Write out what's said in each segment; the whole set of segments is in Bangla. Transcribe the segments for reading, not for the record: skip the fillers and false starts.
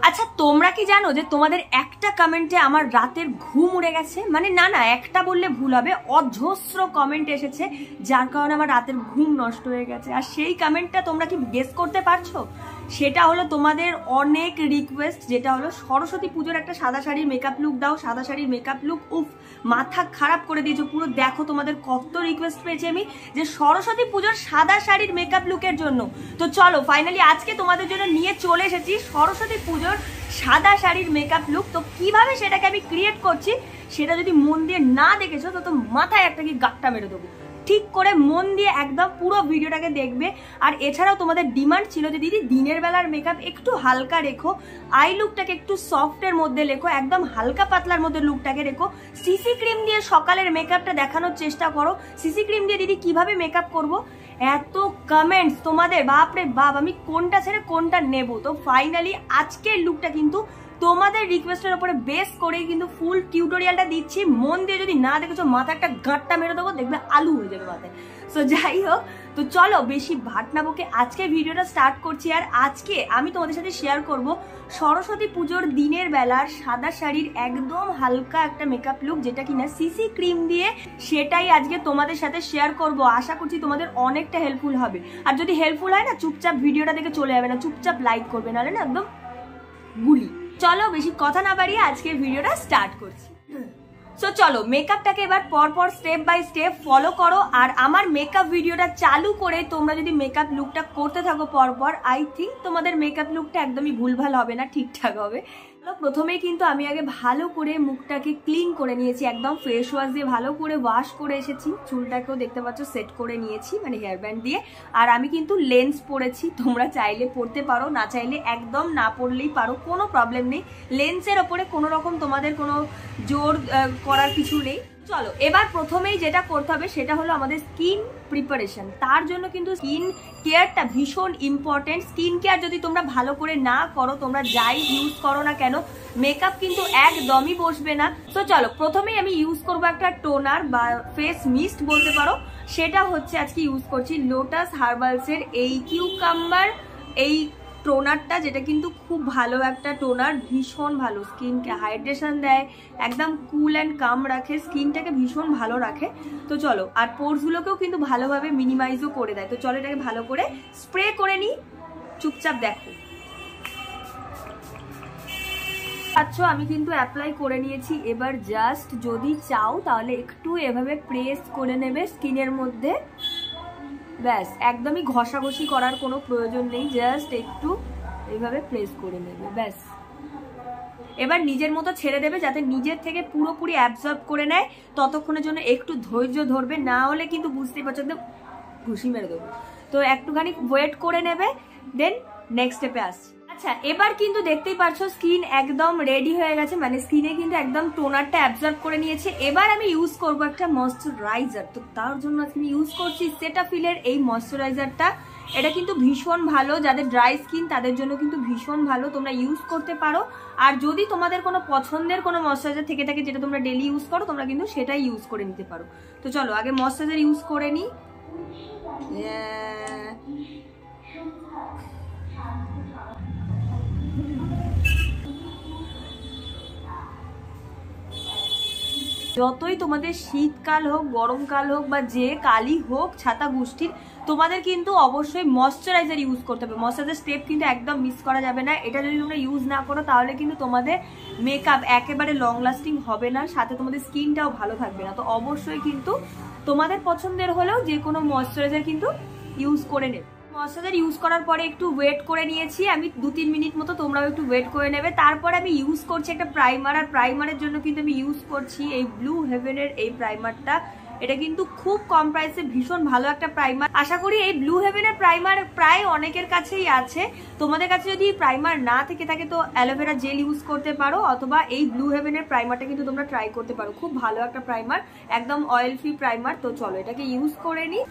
আচ্ছা তোমরা কি জানো যে তোমাদের একটা কমেন্টে আমার রাতের ঘুম উড়ে গেছে? মানে না না, একটা বললে ভুল হবে, অজস্র কমেন্ট এসেছে যার কারণে আমার রাতের ঘুম নষ্ট হয়ে গেছে। আর সেই কমেন্টটা তোমরা কি গেস করতে পারছো? সেটা হলো তোমাদের অনেক রিকোয়েস্ট, যেটা হলো সরস্বতী পুজোর একটা সাদা শাড়ির মেকআপ লুক দাও, সাদা শাড়ির মেকআপ লুক। উফ, মাথা খারাপ করে দিয়েছো পুরো। দেখো তোমাদের কত রিকোয়েস্ট পেয়েছি আমি যে সরস্বতী পুজোর সাদা শাড়ির মেকআপ লুকের জন্য। তো চলো ফাইনালি আজকে তোমাদের জন্য নিয়ে চলে এসেছি সরস্বতী পুজোর সাদা শাড়ির মেকআপ লুক। তো কিভাবে সেটাকে আমি ক্রিয়েট করছি সেটা যদি মন দিয়ে না দেখেছো তো মাথায় একটা কি গাট্টা মেরে দেবো। ঠিক করে মন দিয়ে একদম পুরো ভিডিওটাকে দেখবে। আর এছাড়াও তোমাদের ডিমান্ড ছিল যে দিদি দিনের বেলার মেকআপ একটু হালকা রেখো, আই লুকটাকে একটু সফটের মধ্যে রেখো, একদম হালকা পাতলার মধ্যে লুকটাকে রেখো, সিসি ক্রিম দিয়ে সকালের মেকআপটা দেখানোর চেষ্টা করো। সিসি ক্রিম দিয়ে দিদি কিভাবে মেকআপ করব, এত কমেন্টস তোমাদের, বাপরে বাপ, আমি কোনটা ছেড়ে কোনটা নেব। তো ফাইনালি আজকের লুকটা কিন্তু তোমাদের রিকোয়েস্টের উপরে বেস করে কিন্তু ফুল টিউটোরিয়ালটা দিচ্ছি। মন দিয়ে যদি না দেখেছো মাথা একটা গাঁটটা মেরে দেবো, দেখবে আলু হয়ে যাবে মাথায়। সো যাই হোক, তো চলো বেশি ভাট না বকে আজকে ভিডিওটা স্টার্ট করছি। আর আজকে আমি তোমাদের সাথে শেয়ার করব সরস্বতী পুজোর দিনের বেলার সাদা শাড়ির একদম হালকা একটা মেকআপ লুক, যেটা কিনা সিসি ক্রিম দিয়ে, সেটাই আজকে তোমাদের সাথে শেয়ার করব। আশা করছি তোমাদের অনেকটা হেল্পফুল হবে। আর যদি হেল্পফুল হয় না, চুপচাপ ভিডিওটা দেখে চলে যাবে না, চুপচাপ লাইক করবে, নাহলে না একদম গুলি। চলো বেশি কথা না বাড়িয়ে আজকের ভিডিওটা স্টার্ট করছি। সো চলো মেকআপটাকে এবার পরপর স্টেপ বাই স্টেপ ফলো করো। আর আমার মেকআপ ভিডিওটা চালু করে তোমরা যদি মেকআপ লুকটা করতে থাকো পরপর, আই থিঙ্ক তোমাদের মেকআপ লুকটা একদমই ভুলভাল হবে না, ঠিকঠাক হবে। প্রথমেই কিন্তু আমি আগে ভালো করে মুখটাকে ক্লিন করে নিয়েছি, একদম ফেস ওয়াশ দিয়ে ভালো করে ওয়াশ করে এসেছি। চুলটাকেও দেখতে পাচ্ছ সেট করে নিয়েছি, মানে হেয়ার ব্যান্ড দিয়ে। আর আমি কিন্তু লেন্স পরেছি, তোমরা চাইলে পরতে পারো, না চাইলে একদম না পরলেই পারো, কোনো প্রবলেম নেই। লেন্সের ওপরে কোনো রকম তোমাদের কোনো জোর করার কিছু নেই। চলো এবার প্রথমেই যেটা করতে হবে সেটা হলো আমাদের স্কিন প্রিপারেশন। তার জন্য কিন্তু স্কিন কেয়ারটা ভীষণ ইম্পর্টেন্ট। স্কিন কেয়ার যদি তোমরা ভালো করে না করো, তোমরা যাই ইউজ করো না কেন, মেকআপ কিন্তু একদমই বসবে না। তো চলো প্রথমেই আমি ইউজ করবো একটা টোনার বা ফেস মিস্ট বলতে পারো। সেটা হচ্ছে আজকে ইউজ করছি লোটাস হার্বালসের এই কিউকাম্বার এই টোনারটা, যেটা কিন্তু খুব ভালো একটা টোনার, ভীষণ ভালো, স্কিনকে হাইড্রেশন দেয়, একদম কুল অ্যান্ড কাম রাখে, স্কিনটাকে ভীষণ ভালো রাখে। তো চলো, আর পোরসগুলোকেও কিন্তু ভালোভাবে মিনিমাইজও করে দেয়। তো চলো এটাকে ভালো করে স্প্রে করে নিই, চুপচাপ দেখো। আচ্ছা আমি কিন্তু অ্যাপ্লাই করে নিয়েছি। এবার জাস্ট যদি চাও তাহলে একটু এভাবে প্রেস করে নেবে স্কিনের মধ্যে, ব্যাস, একদমই ঘষাঘষি করার কোনো প্রয়োজন নেই, জাস্ট একটু এইভাবে প্রেস করে নেবে, ব্যাস। এবার নিজের মতো ছেড়ে দেবে যাতে নিজের থেকে পুরোপুরি অ্যাবজর্ব করে নেয়, ততক্ষণের জন্য একটু ধৈর্য ধরবে, না হলে কিন্তু বুঝতেই পারছো একদম ঘুষি মেরে দেবো। তো একটুখানি ওয়েট করে নেবে, দেন নেক্সট স্টেপে আসছি। আচ্ছা এবার কিন্তু দেখতেই পাচ্ছ স্কিন একদম রেডি হয়ে গেছে, মানে স্কিনে কিন্তু একদম টোনারটা অ্যাবজর্ব করে নিয়েছে। এবার আমি ইউজ করবো একটা ময়শ্চারাইজার। তো তার জন্য আজকে আমি ইউজ করছি সেটাফিলের এই ময়শ্চারাইজারটা। এটা কিন্তু ভীষণ ভালো, যাদের ড্রাই স্কিন তাদের জন্য কিন্তু ভীষণ ভালো, তোমরা ইউজ করতে পারো। আর যদি তোমাদের কোনো পছন্দের কোনো ময়শ্চারাইজার থেকে থাকে যেটা তোমরা ডেলি ইউজ করো, তোমরা কিন্তু সেটাই ইউজ করে নিতে পারো। তো চলো আগে ময়শ্চারাইজার ইউজ করে নিই। যতই তোমাদের শীতকাল হোক, গরমকাল হোক, বা যে কালই হোক ছাতা গোষ্ঠীর, তোমাদের কিন্তু অবশ্যই ময়শ্চারাইজার ইউজ করতে হবে। ময়শ্চারাইজার স্টেপ কিন্তু একদম মিস করা যাবে না। এটা যদি তোমরা ইউজ না করো তাহলে কিন্তু তোমাদের মেকআপ একেবারে লং লাস্টিং হবে না, সাথে তোমাদের স্কিনটাও ভালো থাকবে না। তো অবশ্যই কিন্তু তোমাদের পছন্দের হলেও যে কোনো ময়শ্চারাইজার কিন্তু ইউজ করে নেবে। ময়শ্চারাইজার ইউজ করার পরে একটু ওয়েট করে নিয়েছি আমি 2-3 মিনিট মতো, তোমরাও একটু ওয়েট করে নেবে। তারপরে আমি ইউজ করছি একটা প্রাইমার। আর প্রাইমারের জন্য কিন্তু আমি ইউজ করছি এই ব্লু হেভেনের এই প্রাইমারটা। এটা কিন্তু খুব কম প্রাইসে ভীষণ ভালো একটা প্রাইমার। আশা করি এই ব্লু হেভেনের প্রাইমার প্রায় অনেকের কাছেই আছে। তোমাদের কাছে যদি প্রাইমার না থেকে থাকে তো অ্যালোভেরা জেল ইউজ করতে পারো, অথবা এই ব্লু হেভেনের প্রাইমারটা কিন্তু তোমরা ট্রাই করতে পারো, খুব ভালো একটা প্রাইমার, একদম অয়েল ফ্রি প্রাইমার। তো চলো এটাকে ইউজ করে নিই।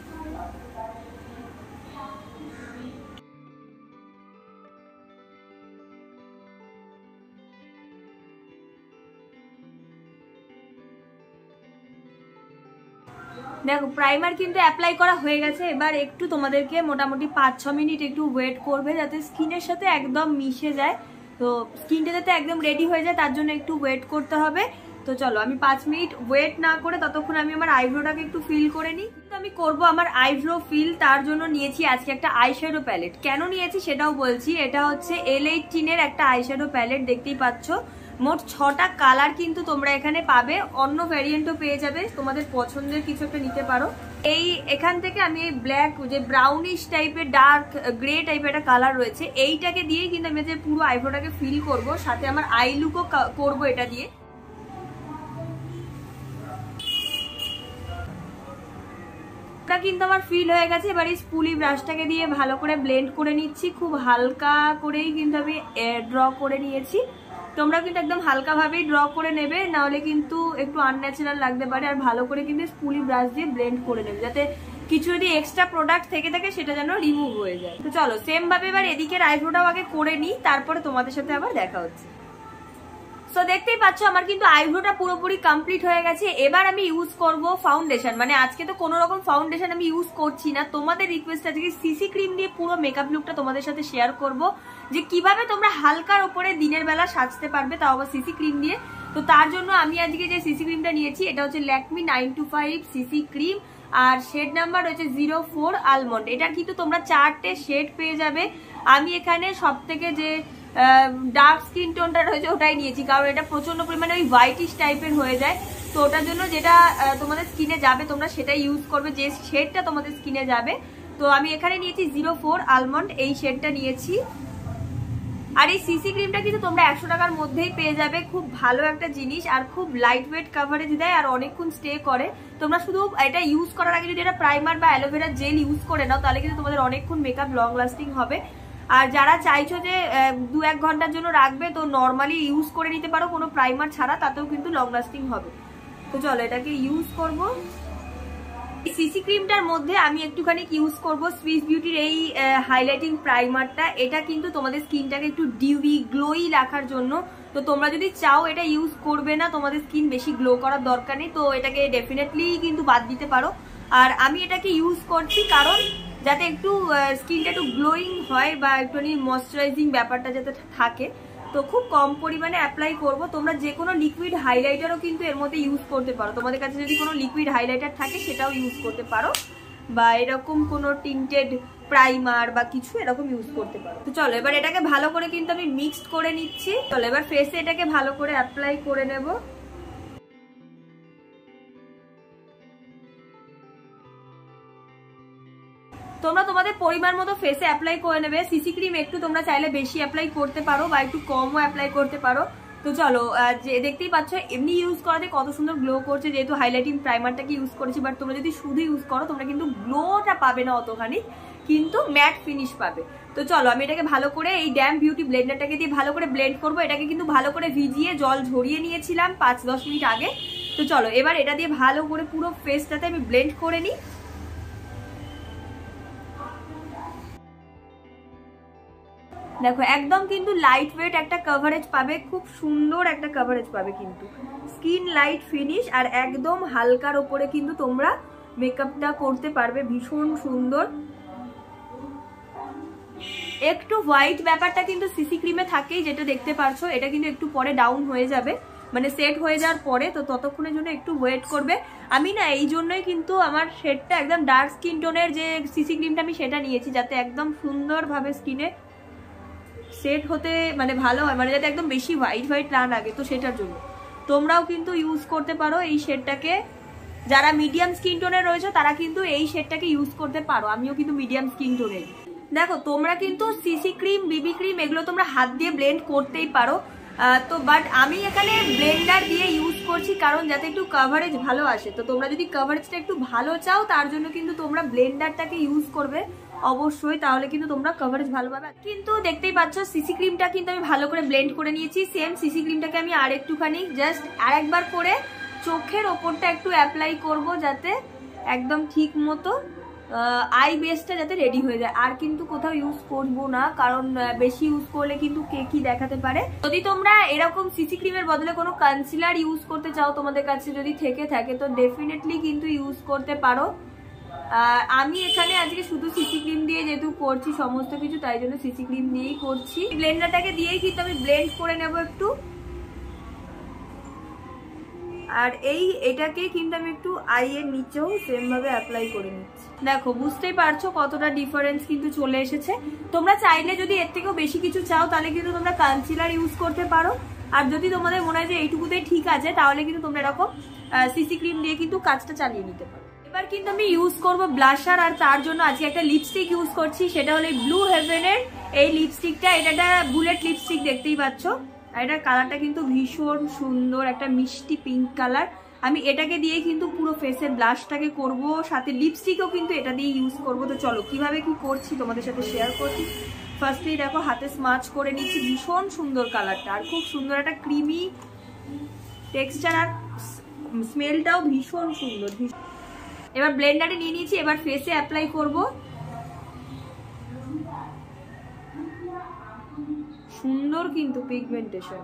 দেখো প্রাইমার কিন্তু অ্যাপ্লাই করা হয়ে গেছে। এবার একটু তোমাদেরকে মোটামুটি 5-6 মিনিট একটু ওয়েট করবে যাতে স্কিনের সাথে একদম মিশে যায়। তো স্কিনটা যাতে একদম রেডি হয়ে যায় তার জন্য একটু ওয়েট করতে হবে। তো চলো আমি 5 মিনিট ওয়েট না করে ততক্ষণ আমি আমার আইব্রোটাকে একটু ফিল করে নিই। তো আমি করব আমার আইব্রো ফিল, তার জন্য নিয়েছি আজকে একটা আইশ্যাডো প্যালেট। কেন নিয়েছি সেটাও বলছি। এটা হচ্ছে L18 এর একটা আইশ্যাডো প্যালেট, দেখতেই পাচ্ছ। মোট 6টা কালার কিন্তু তোমরা এখানে পাবে, অন্য ভ্যারিয়েন্টও পেয়ে যাবে, তোমাদের পছন্দের কিছু একটা নিতে পারো। এখান থেকে আমি এই ব্ল্যাক যে ব্রাউনিশ টাইপের ডার্ক গ্রে টাইপের একটা কালার রয়েছে, এইটাকে দিয়েই কিন্তু আমি যে পুরো আইব্রোটাকে ফিল করব, সাথে আমার আই লুকও করবো এটা দিয়ে। কিন্তু আমার ফিল হয়ে গেছে। এবার এই স্পুলি ব্রাশটাকে দিয়ে ভালো করে ব্লেন্ড করে নিচ্ছি। খুব হালকা করেই কিন্তু আমি ড্র করে নিয়েছি। তোমরা কিন্তু একদম হালকা ভাবেই ড্র করে নেবে, নাহলে কিন্তু একটু আনন্যাচারাল লাগতে পারে। আর ভালো করে কিন্তু স্পুলি ব্রাশ দিয়ে ব্লেন্ড করে নেবে, যাতে কিছু যদি এক্সট্রা প্রোডাক্ট থেকে থাকে সেটা যেন রিমুভ হয়ে যায়। তো চলো সেম ভাবে এবার এদিকের আইব্রোটাও আগে করে নিই, তারপরে তোমাদের সাথে আবার দেখা হচ্ছে। সো দেখতেই পাচ্ছ আমার কিন্তু আইব্রোটা পুরোপুরি কমপ্লিট হয়ে গেছে। এবার আমি ইউজ করব ফাউন্ডেশন। মানে আজকে তো কোনো রকম ফাউন্ডেশন আমি ইউজ করছি না, তোমাদের রিকোয়েস্ট আজকে সিসি ক্রিম দিয়ে পুরো মেকআপ লুকটা তোমাদের সাথে শেয়ার করব, যে কিভাবে তোমরা হালকার ওপরে দিনের বেলা সাজতে পারবে, তাও আবার সিসি ক্রিম দিয়ে। তো তার জন্য আমি আজকে যে সিসি ক্রিমটা নিয়েছি এটা হচ্ছে ল্যাকমি 925 সিসি ক্রিম, আর শেড নাম্বার হচ্ছে 04 আলমন্ড। এটার কিন্তু তোমরা 4টে শেড পেয়ে যাবে। আমি এখানে সব থেকে যে ডার্ক স্কিন টোনটা রয়েছে ওটাই নিয়েছি, কারণ এটা প্রচন্ড পরিমাণে ওই হোয়াইটিশ টাইপের হয়ে যায়। তো ওটার জন্য যেটা তোমাদের স্কিনে যাবে তোমরা সেটাই ইউজ করবে, যে শেডটা তোমাদের স্কিনে যাবে। তো আমি এখানে নিয়েছি 04 আলমন্ড, এই শেডটা নিয়েছি। আর এই সিসি ক্রিমটা কিন্তু তোমরা 100 টাকার মধ্যেই পেয়ে যাবে। খুব ভালো একটা জিনিস, আর খুব লাইট ওয়েট কাভারেজ দেয়, আর অনেকক্ষণ স্টে করে। তোমরা শুধু এটা ইউজ করার আগে যদি এটা প্রাইমার বা অ্যালোভেরা জেল ইউজ করে নাও, তাহলে কিন্তু তোমাদের অনেকক্ষণ মেকআপ লং লাস্টিং হবে। আর যারা চাইছো যে 2-1 ঘন্টার জন্য রাখবে, তো নর্মালি ইউজ করে নিতে পারো কোনো প্রাইমার ছাড়া, তাতেও কিন্তু লং লাস্টিং হবে। তো চলো এটাকে ইউজ করবো। সিসি ক্রিমটার মধ্যে আমি একটুখানি ইউজ করব সুইস বিউটির এই হাইলাইটিং প্রাইমারটা। এটা কিন্তু তোমাদের স্কিনটাকে একটু ডিউই গ্লোই রাখার জন্য। তো তোমরা যদি চাও এটা ইউজ করবে না, তোমাদের স্কিন বেশি গ্লো করার দরকার নেই, তো এটাকে ডেফিনেটলি কিন্তু বাদ দিতে পারো। আর আমি এটাকে ইউজ করছি কারণ যাতে একটু স্কিনটা একটু গ্লোয়িং হয়, বা একটুখানি ময়শ্চারাইজিং ব্যাপারটা যাতে থাকে। তো খুব কম পরিমাণে অ্যাপ্লাই করব। তোমরা যে কোনো লিকুইড হাইলাইটারও কিন্তু এর মধ্যে ইউজ করতে পারো। তোমাদের কাছে যদি কোনো লিকুইড হাইলাইটার থাকে সেটাও ইউজ করতে পারো, বা এরকম কোনো টিন্টেড প্রাইমার বা কিছু এরকম ইউজ করতে পারো। তো চলো এবার এটাকে ভালো করে কিন্তু আমি মিক্সড করে নিচ্ছি। চলো এবার ফেসে এটাকে ভালো করে অ্যাপ্লাই করে নেব। তোমরা তোমাদের পরিমাণ মতো ফেসে অ্যাপ্লাই করে নেবে। সিসি ক্রিম একটু তোমরা চাইলে বেশি অ্যাপ্লাই করতে পারো, বা একটু কমও অ্যাপ্লাই করতে পারো। তো চলো যে দেখতেই পাচ্ছ এমনি ইউজ করাতে কত সুন্দর গ্লো করছে, যেহেতু হাইলাইটিং প্রাইমারটাকে ইউজ করেছি। বাট তোমরা যদি শুধু ইউজ করো তোমরা কিন্তু গ্লোটা পাবে না অতখানি, কিন্তু ম্যাট ফিনিশ পাবে। তো চলো আমি এটাকে ভালো করে এই ড্যাম বিউটি ব্লেন্ডারটাকে দিয়ে ভালো করে ব্লেন্ড করবো। এটাকে কিন্তু ভালো করে ভিজিয়ে জল ঝরিয়ে নিয়েছিলাম 5-10 মিনিট আগে। তো চলো এবার এটা দিয়ে ভালো করে পুরো ফেসটাতে আমি ব্লেন্ড করে নিই। দেখো একদম কিন্তু লাইট ওয়েট একটা কভারেজ পাবে, খুব সুন্দর একটা কভারেজ পাবে, কিন্তু স্কিন লাইট ফিনিশ, আর একদম হালকার ওপরে কিন্তু তোমরা মেকআপটা করতে পারবে ভীষণ সুন্দর। একটু হোয়াইট ব্যাপারটা কিন্তু সিসি ক্রিমে থাকেই, যেটা দেখতে পারছো। এটা কিন্তু একটু পরে ডাউন হয়ে যাবে, মানে সেট হয়ে যাওয়ার পরে। তো ততক্ষণের জন্য একটু ওয়েট করবে। আমি না এই জন্যই কিন্তু আমার শেডটা একদম ডার্ক স্কিন টোনের যে সিসি ক্রিমটা আমি সেটা নিয়েছি, যাতে একদম সুন্দরভাবে স্কিনে সেট হতে মানে ভালো হয়, মানে যাতে একদম বেশি হোয়াইট হোয়াইট না লাগে। তো সেটার জন্য তোমরাও কিন্তু ইউজ করতে পারো এই শেডটাকে। যারা মিডিয়াম স্কিন টোনের রয়েছে তারা কিন্তু এই শেডটাকে ইউজ করতে পারো। আমিও কিন্তু মিডিয়াম স্কিন টোনের। দেখো তোমরা কিন্তু সিসি ক্রিম, বিবি ক্রিম এগুলো তোমরা হাত দিয়ে ব্লেন্ড করতেই পারো। তো বাট আমি এখানে ব্লেন্ডার দিয়ে ইউজ করছি, কারণ যাতে একটু কভারেজ ভালো আসে। তো তোমরা যদি কভারেজটা একটু ভালো চাও, তার জন্য কিন্তু তোমরা ব্লেন্ডারটাকে ইউজ করবে অবশ্যই, তাহলে কিন্তু তোমরা কভারেজ ভালো পাবে। কিন্তু দেখতেই পাচ্ছ সিসি ক্রিমটা কিন্তু আমি ভালো করে ব্লেন্ড করে নিয়েছি। সেম সিসি ক্রিমটাকে আমি আর একটুখানি জাস্ট আরেকবার করে চোখের ওপরটা একটু অ্যাপ্লাই করব, যাতে একদম ঠিক মতো আই বেসটা যাতে রেডি হয়ে যায়। আর কিন্তু কোথাও ইউজ করবো না, কারণ বেশি ইউজ করলে কিন্তু কে কি দেখাতে পারে। যদি তোমরা এরকম সিসি ক্রিমের বদলে কোনো কনসিলার ইউজ করতে চাও, তোমাদের কাছে যদি থেকে থাকে, তো ডেফিনেটলি কিন্তু ইউজ করতে পারো। আমি এখানে আজকে শুধু সিসি ক্রিম দিয়ে যেহেতু করছি সমস্ত কিছু, তাই জন্য সিসি ক্রিম দিয়েই করছি। ব্লেন্ডারটাকে দিয়েই কিন্তু আমি ব্লেন্ড করে নেব একটু। আর এটাকে কিন্তু আমি একটু আই এর নিচেও সেম ভাবে অ্যাপ্লাই করে নিচ্ছি। দেখো বুঝতেই পারছো কতটা ডিফারেন্স কিন্তু চলে এসেছে। তোমরা চাইলে যদি এর থেকেও বেশি কিছু চাও তাহলে কিন্তু তোমরা কনসিলার ইউজ করতে পারো। আর যদি তোমাদের মনে হয় যে এইটুকুতেই ঠিক আছে, তাহলে কিন্তু তোমরা এরকম সিসি ক্রিম দিয়ে কিন্তু কাজটা চালিয়ে নিতে পারো। এবার কিন্তু আমি ইউজ করব ব্লাশার, আর তার জন্য আজকে একটা লিপস্টিক ইউজ করছি। সেটা হলো ব্লু হেভেনের এই লিপস্টিকটা। এটা একটা বুলেট লিপস্টিক, দেখতেই পাচ্ছ। আর এটার কালারটা কিন্তু ভীষণ সুন্দর, একটা মিষ্টি পিঙ্ক কালার। আমি এটাকে দিয়ে কিন্তু পুরো ফেসের ব্লাশটাকে করব, সাথে লিপস্টিকও কিন্তু এটা দিয়ে ইউজ করব। তো চলো কিভাবে কি করছি তোমাদের সাথে শেয়ার করছি। ফার্স্টেই দেখো হাতে স্মাচ করে নিচ্ছি। ভীষণ সুন্দর কালারটা, আর খুব সুন্দর একটা ক্রিমি টেক্সচার, আর স্মেলটাও ভীষণ সুন্দর। এবার ব্লেন্ডারে নিয়ে নিয়েছি, এবার ফেসে অ্যাপ্লাই করব। সুন্দর কিন্তু পিগমেন্টেশন,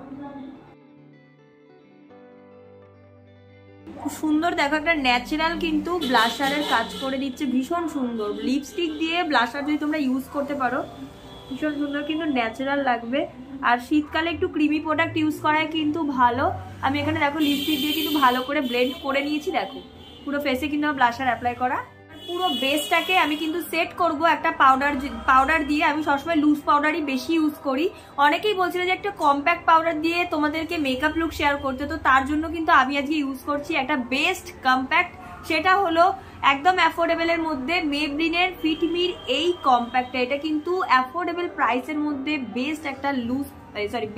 সুন্দর। দেখো একটা ন্যাচারাল কিন্তু ব্লাশারের কাজ করে দিচ্ছে, ভীষণ সুন্দর। লিপস্টিক দিয়ে ব্লাশার যদি তোমরা ইউজ করতে পারো, ভীষণ সুন্দর কিন্তু ন্যাচারাল লাগবে। আর শীতকালে একটু ক্রিমি প্রোডাক্ট ইউজ করাই কিন্তু ভালো। আমি এখানে দেখো লিপস্টিক দিয়ে কিন্তু ভালো করে ব্লেন্ড করে নিয়েছি। দেখো পুরো ফেসে কিন্তু ব্লাশার অ্যাপ্লাই করা। পুরো বেসটাকে আমি কিন্তু সেট করব একটা পাউডার দিয়ে। আমি সবসময় লুজ পাউডারই বেশি ইউজ করি। অনেকেই বলছিল যে একটা কম্প্যাক্ট পাউডার দিয়ে তোমাদেরকে মেকআপ লুক শেয়ার করতে, তো তার জন্য কিন্তু আমি আজকে ইউজ করছি একটা বেস্ট কম্প্যাক্ট। সেটা হলো একদম অ্যাফোর্ডেবলের মধ্যে মেবলিনের ফিটমির এই কম্প্যাক্টটা। এটা কিন্তু অ্যাফোর্ডেবল প্রাইসের মধ্যে বেস্ট একটা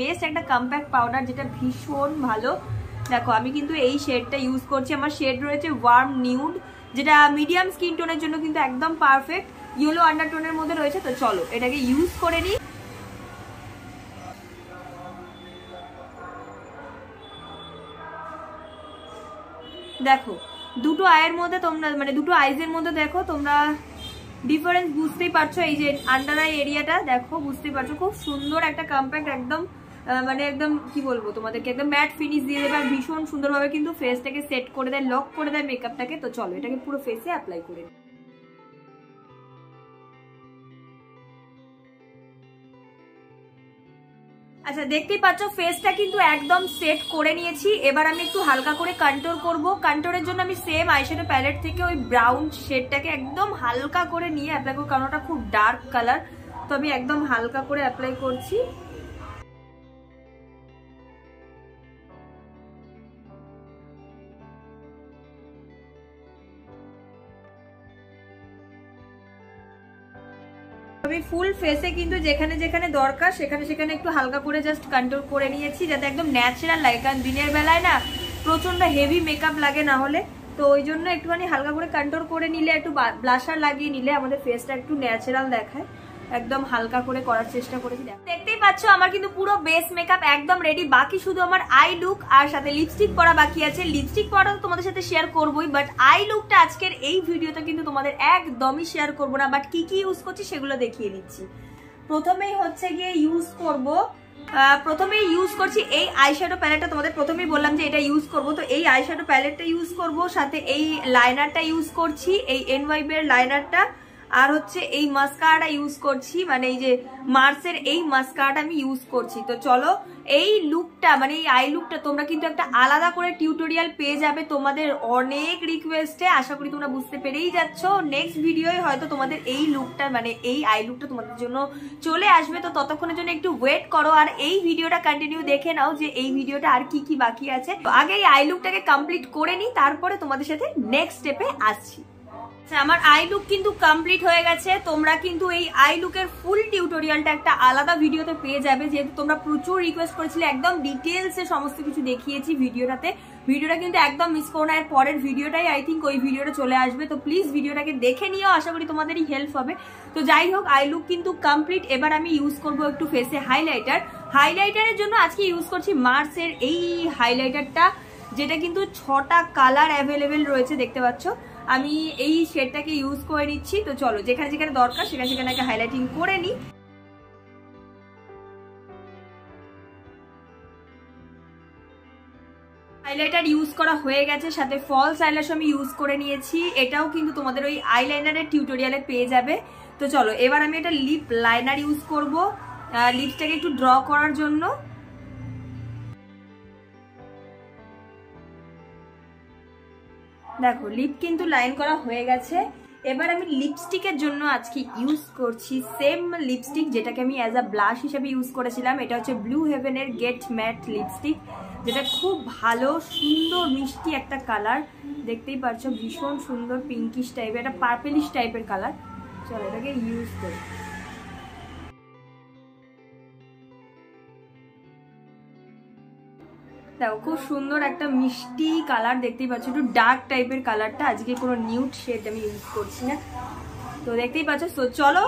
বেস্ট একটা কম্প্যাক্ট পাউডার, যেটা ভীষণ ভালো। দেখো আমি কিন্তু এই শেডটা ইউজ করছি। আমার শেড রয়েছে ওয়ার্ম নিউড, যেটা মিডিয়াম স্কিন টোনের জন্য কিন্তু একদম পারফেক্ট। ইয়েলো আন্ডারটোনের মধ্যে রয়েছে। তো চলো এটাকে ইউজ করে নিই। দেখো দুটো আইয়ের মধ্যে তোমরা দুটো আইজের মধ্যে দেখো তোমরা ডিফারেন্স বুঝতেই পারছো। এই যে আন্ডার আই এরিয়াটা দেখো, বুঝতেই পারছো খুব সুন্দর একটা কম্প্যাক্ট, একদম একদম কি বলবো তোমাদেরকে, একদম ম্যাট ফিনিশ দিয়ে দেবে। আর ভীষণ সুন্দরভাবে কিন্তু ফেসটাকে সেট করে দেয়, লক করে দেয় মেকআপটাকে। তো চলো এটাকে পুরো ফেসে অ্যাপ্লাই করে নিই। আচ্ছা দেখতেই পাচ্ছ ফেসটা কিন্তু একদম সেট করে নিয়েছি। এবার আমি একটু হালকা করে কন্ট্রোল করব। কন্ট্রোলের জন্য আমি সেম আইশ্যাডো প্যালেট থেকে ওই ব্রাউন শেডটাকে একদম হালকা করে নিয়ে অ্যাপ্লাই করব, কারণ ওটা খুব ডার্ক কালার। তো আমি একদম হালকা করে অ্যাপ্লাই করছি। আমি ফুল ফেসে কিন্তু যেখানে যেখানে দরকার সেখানে সেখানে একটু হালকা করে জাস্ট কন্ট্রোল করে নিয়েছি, যাতে একদম ন্যাচারাল লাগে। কারণ দিনের বেলায় না প্রচন্ড হেভি মেকআপ লাগে না হলে, তো ওই জন্য একটুখানি হালকা করে কন্ট্রোল করে নিলে, একটু ব্লাশার লাগিয়ে নিলে আমাদের ফেসটা একটু ন্যাচারাল দেখায়। একদম হালকা করে করার চেষ্টা করেছি। দেখতেই পাচ্ছ আমার কিন্তু পুরো বেস মেকআপ একদম রেডি। বাকি শুধু আমার আই লুক আর সাথে লিপস্টিক পরা বাকি আছে। লিপস্টিক পরা তো তোমাদের সাথে শেয়ার করবোই, বাট আই লুকটা আজকের এই ভিডিওতে কিন্তু তোমাদের একদমই শেয়ার করবো না। বাট কি কি ইউজ করছি সেগুলো দেখিয়ে দিচ্ছি। প্রথমেই হচ্ছে গিয়ে প্রথমেই ইউজ করছি এই আইশ্যাডো প্যালেটটা। তোমাদের প্রথমেই বললাম যে এটা ইউজ করব, তো এই আইশ্যাডো প্যালেটটা ইউজ করব, সাথে এই লাইনারটা ইউজ করছি, এই NYB এর লাইনারটা। আর হচ্ছে এই মাস্কারাটা ইউজ করছি, এই যে মার্সের এই মাস্কারাটা আমি ইউজ করছি। তো চলো এই লুকটা এই আই লুকটা তোমরা কিন্তু একটা আলাদা করে টিউটোরিয়াল পেয়ে যাবে তোমাদের অনেক রিকোয়েস্টে। আশা করি তোমরা বুঝতে পেরেই যাচ্ছ। নেক্সট ভিডিওয় হয়তো তোমাদের এই লুকটা এই আই লুকটা তোমাদের জন্য চলে আসবে। তো ততক্ষণের জন্য একটু ওয়েট করো, আর এই ভিডিওটা কন্টিনিউ দেখে নাও যে এই ভিডিওটা আর কি কি বাকি আছে। তো আগে এই আই লুকটাকে কমপ্লিট করে নিই, তারপরে তোমাদের সাথে নেক্সট স্টেপে আসছি। আমার আই লুক কিন্তু কমপ্লিট হয়ে গেছে। তোমরা কিন্তু এই আই লুকের ফুল টিউটোরিয়ালটা একটা আলাদা ভিডিওতে পেয়ে যাবে, যেহেতু তোমরা প্রচুর রিকোয়েস্ট করেছিলে। একদম ডিটেলসে সমস্ত কিছু দেখিয়েছি ভিডিওটাতে। ভিডিওটা কিন্তু একদম মিস করো না। এর পরের ভিডিওটাই আই থিঙ্ক ওই ভিডিওটা চলে আসবে। তো প্লিজ ভিডিওটাকে দেখে নিও, আশা করি তোমাদেরই হেল্প হবে। তো যাই হোক আই লুক কিন্তু কমপ্লিট। এবার আমি ইউজ করবো একটু ফেসে হাইলাইটার। হাইলাইটারের জন্য আজকে ইউজ করছি মার্সের এই হাইলাইটারটা, যেটা কিন্তু 6টা কালার অ্যাভেলেবেল রয়েছে, দেখতে পাচ্ছ। আমি এই শেডটাকে ইউজ করে নিচ্ছি। তো চলো যেখানে যেখানে দরকার সেখানে সেখানে আগে হাইলাইটিং করে নিই। হাইলাইটার ইউজ করা হয়ে গেছে, সাথে ফলস আইল্যাশ আমি ইউজ করে নিয়েছি। এটাও কিন্তু তোমাদের ওই আইলাইনারের টিউটোরিয়ালে পেয়ে যাবে। তো চলো এবার আমি এটা লিপ লাইনার ইউজ করব লিপসটাকে একটু ড্র করার জন্য। দেখো লিপ কিন্তু লাইন করা হয়ে গেছে। এবার আমি লিপস্টিকের জন্য আজকে ইউজ করছি সেম লিপস্টিক যেটাকে আমি অ্যাজ আ ব্লাশ হিসেবে ইউজ করেছিলাম। এটা হচ্ছে ব্লু হেভেনের গেট ম্যাট লিপস্টিক, যেটা খুব ভালো সুন্দর মিষ্টি একটা কালার, দেখতেই পাচ্ছ ভীষণ সুন্দর পিঙ্কিশ টাইপের, একটা পার্পেলিশ টাইপের কালার। চলো এটাকে ইউজ করি। দেখো খুব সুন্দর একটা মিষ্টি কালার দেখতেই পাচ্ছ, একটু ডার্ক টাইপের কালারটা। আজকে কোনো নিউড শেড আমি ইউজ করছি না, তো দেখতেই পাচ্ছ। তো চলো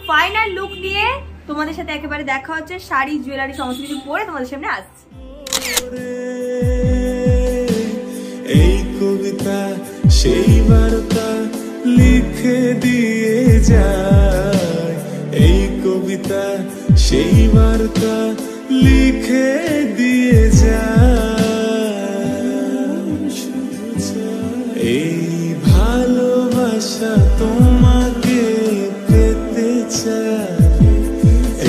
ফাইনাল লুক নিয়ে তোমাদের সাথে একেবারে দেখা হচ্ছে, শাড়ি জুয়েলারি সমস্ত কিছু পরে তোমাদের সামনে আসছি। এই কবিতা সেই বার্তা লিখে দিয়ে যায়, এই কবিতা সেই বার্তা লিখে দিয়ে যায়। এই ভালোবাসা তোমাকে পেতে চায়,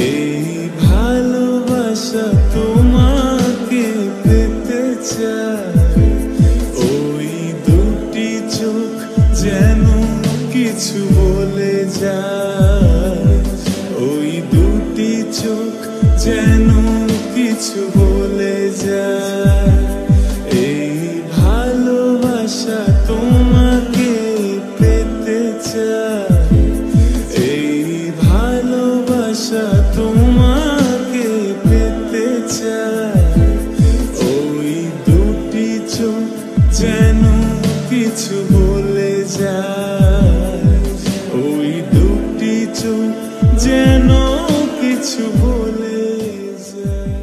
এই ভালোবাসা তোমাকে পেতে চায়। ওই দুটি চোখ যেন কিছু বলে যায়, ওই দুটি চোখ যেন কিছু বলে যায়। এই ভালোবাসা তোমাকে পেতে চায়, এই ভালোবাসা তোমাকে পেতে চায়। ওই দুটি চোখ যেন কিছু বলে যায়, ওই দুটি চোখ যেন কিছু বলে যায়।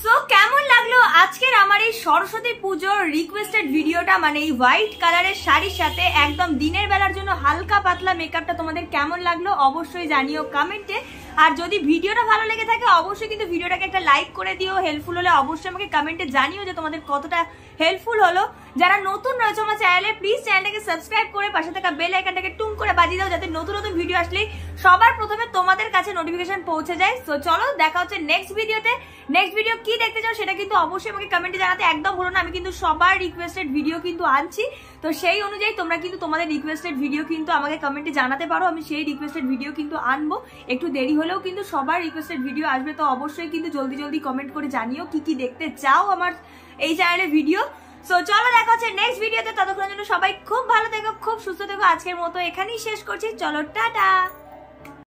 তো কেমন লাগলো আজকের আমার এই সরস্বতী পুজোর রিকোয়েস্টেড ভিডিওটা? মানে এই হোয়াইট কালারের শাড়ির সাথে একদম দিনের বেলার জন্য হালকা পাতলা মেকআপটা তোমাদের কেমন লাগলো অবশ্যই জানিও কমেন্টে। আর যদি ভিডিওটা ভালো লেগে থাকে অবশ্যই কিন্তু ভিডিওটাকে একটা লাইক করে দিও। হেল্পফুল হলে অবশ্যই আমাকে কমেন্টে জানিও যে তোমাদের কতটা হেল্পফুল হলো। যারা নতুন রয়েছে আমার চ্যানেলে প্লিজ চ্যানেলটাকে সাবস্ক্রাইব করে পাশে থাকা বেল আইকনটাকে টুং করে বাজিয়ে দাও, যাতে নতুন নতুন ভিডিও আসলেই সবার প্রথমে তোমাদের কাছে নোটিফিকেশন পৌঁছে যায়। তো চলো দেখা হচ্ছে নেক্সট ভিডিওতে। নেক্সট ভিডিও কি দেখতে চাও সেটা কিন্তু অবশ্যই আমাকে কমেন্টে জানাতে একদম ভুলো না। আমি কিন্তু সবার রিকোয়েস্টেড ভিডিও কিন্তু আনছি, তো সেই অনুযায়ী তোমরা কিন্তু তোমাদের রিকোয়েস্টেড ভিডিও কিন্তু আমাকে কমেন্টে জানাতে পারো। আমি সেই রিকোয়েস্টেড ভিডিও কিন্তু আনবো, একটু দেরি হলেও কিন্তু সবার রিকোয়েস্টেড ভিডিও আসবে। তো অবশ্যই কিন্তু জলদি জলদি কমেন্ট করে জানিও কি কি দেখতে চাও আমার এই চ্যানেলে ভিডিও। সো চলো দেখা হচ্ছে নেক্সট ভিডিওতে। ততক্ষণের জন্য সবাই খুব ভালো থেকো, খুব সুস্থ থেকো। আজকের মতো এখানেই শেষ করছি, চলো টাটা।